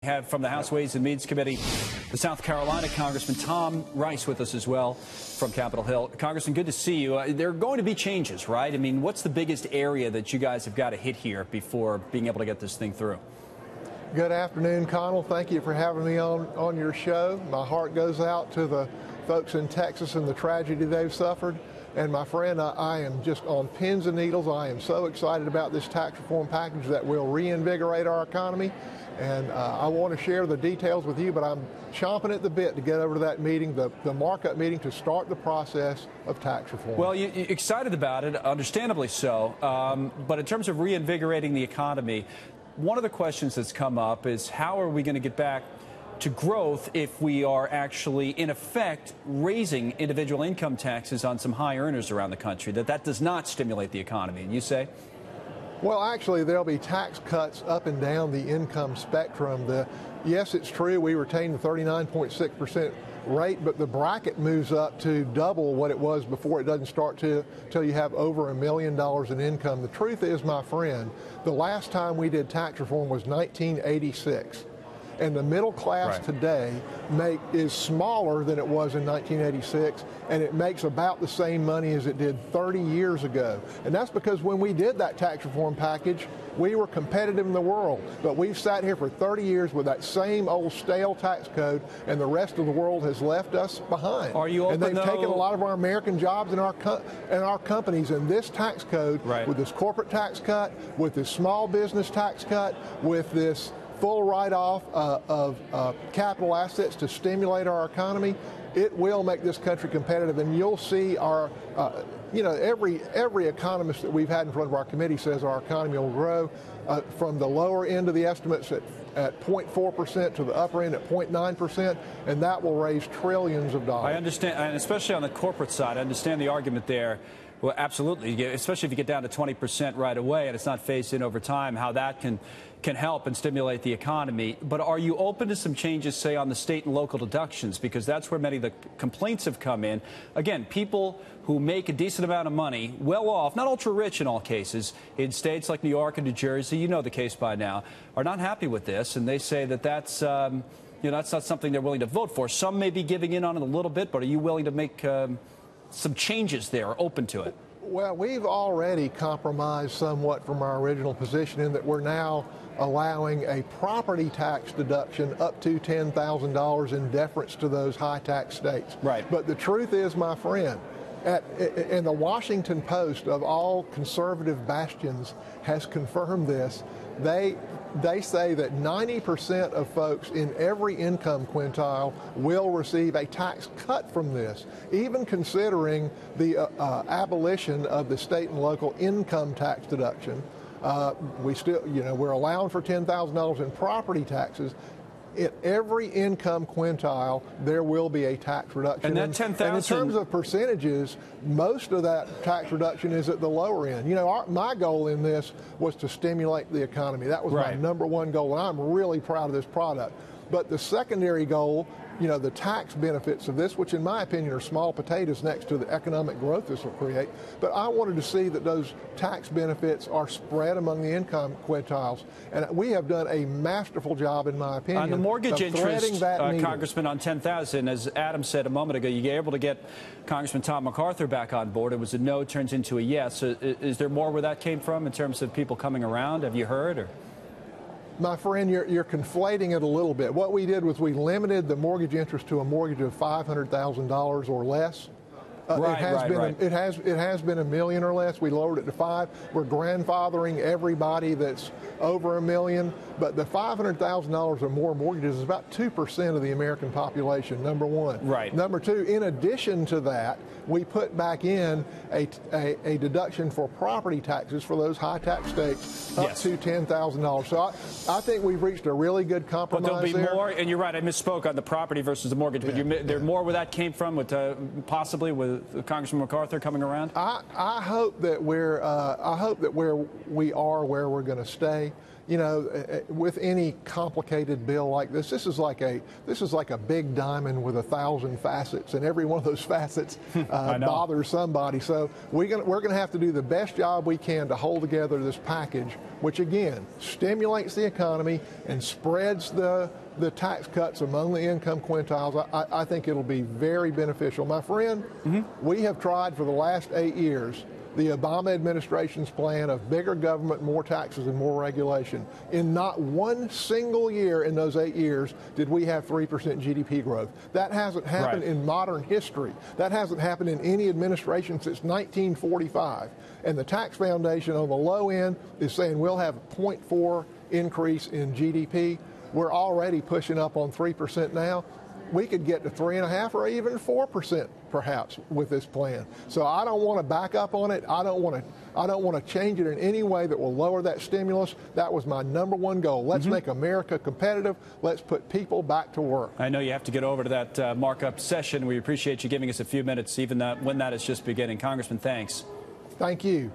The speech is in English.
Have from the House Ways and Means Committee, the South Carolina Congressman Tom Rice with us as well from Capitol Hill. Congressman, good to see you. There are going to be changes, right? I mean, what's the biggest area that you guys have got to hit here before being able to get this thing through? Good afternoon, Connell. Thank you for having me on your show. My heart goes out to the folks in Texas and the tragedy they've suffered. And my friend, I am just on pins and needles. I am so excited about this tax reform package that will reinvigorate our economy. And I want to share the details with you, but I'm chomping at the bit to get over to that meeting, the markup meeting, to start the process of tax reform. Well, you're excited about it, understandably so. But in terms of reinvigorating the economy, one of the questions that's come up is how are we going to get back to growth if we are actually, in effect, raising individual income taxes on some high earners around the country, that does not stimulate the economy? And you say? Well, actually, there'll be tax cuts up and down the income spectrum. Yes, it's true, we retain the 39.6% rate, but the bracket moves up to double what it was before. It doesn't start till you have over $1 million in income. The truth is, my friend, the last time we did tax reform was 1986. And the middle class today is smaller than it was in 1986, and it makes about the same money as it did 30 years ago. And that's because when we did that tax reform package, we were competitive in the world. But we've sat here for 30 years with that same old stale tax code, and the rest of the world has left us behind. Are you open, and they've taken a lot of our American jobs and our companies. And this tax code, with this corporate tax cut, with this small business tax cut, with this full write-off of capital assets to stimulate our economy, it will make this country competitive. And you'll see our, every economist that we've had in front of our committee says our economy will grow from the lower end of the estimates at 0.4% to the upper end at 0.9%, and that will raise trillions of dollars. I understand, and especially on the corporate side, I understand the argument there. Well, absolutely, especially if you get down to 20% right away and it's not phased in over time, how that can help and stimulate the economy. But are you open to some changes, say, on the state and local deductions? Because that's where many of the complaints have come in. Again, people who make a decent amount of money, well off, not ultra rich in all cases, in states like New York and New Jersey, you know the case by now, are not happy with this, and they say that that's not something they're willing to vote for. Some may be giving in on it a little bit, but are you willing to make some changes there, open to it? Well, we've already compromised somewhat from our original position in that we're now allowing a property tax deduction up to $10,000 in deference to those high tax states. Right. But the truth is, my friend, in the Washington Post, of all conservative bastions, has confirmed this. They say that 90% of folks in every income quintile will receive a tax cut from this, even considering the abolition of the state and local income tax deduction. We're allowing for $10,000 in property taxes. In every income quintile, there will be a tax reduction. And that $10,000. And in terms of percentages, most of that tax reduction is at the lower end. My goal in this was to stimulate the economy. That was my number one goal, and I'm really proud of this product. But the secondary goal, the tax benefits of this, which in my opinion are small potatoes next to the economic growth this will create. But I wanted to see that those tax benefits are spread among the income quintiles. And we have done a masterful job, in my opinion, on the mortgage interest, that Congressman, on 10,000, as Adam said a moment ago, you were able to get Congressman Tom MacArthur back on board. It was a no, turns into a yes. So is there more where that came from in terms of people coming around? Have you heard? Or? My friend, you're conflating it a little bit. What we did was we limited the mortgage interest to a mortgage of $500,000 or less. It has been $1 million or less. We lowered it to $5 million. We're grandfathering everybody that's over $1 million. But the $500,000 or more mortgages is about 2% of the American population, number one. Right. Number two, in addition to that, we put back in a deduction for property taxes for those high tax states up to $10,000. So I think we've reached a really good compromise. But there'll be more, and you're right, I misspoke on the property versus the mortgage, but there's more where that came from, with possibly with Congressman MacArthur coming around? I hope that where we are where we're going to stay. you know, with any complicated bill like this, this is like a big diamond with 1,000 facets, and every one of those facets bothers somebody. So we're going to have to do the best job we can to hold together this package, which again stimulates the economy and spreads the tax cuts among the income quintiles. I think it'll be very beneficial. My friend, we have tried for the last 8 years the Obama administration's plan of bigger government, more taxes, and more regulation. In not one single year in those 8 years did we have 3% GDP growth. That hasn't happened in modern history. That hasn't happened in any administration since 1945. And the Tax Foundation on the low end is saying we'll have a 0.4 increase in GDP. We're already pushing up on 3% now. We could get to 3.5% or even 4% perhaps with this plan. So I don't want to back up on it. I don't want to change it in any way that will lower that stimulus. That was my #1 goal. Let's make America competitive. Let's put people back to work. I know you have to get over to that markup session. We appreciate you giving us a few minutes, even when that is just beginning. Congressman, thanks. Thank you.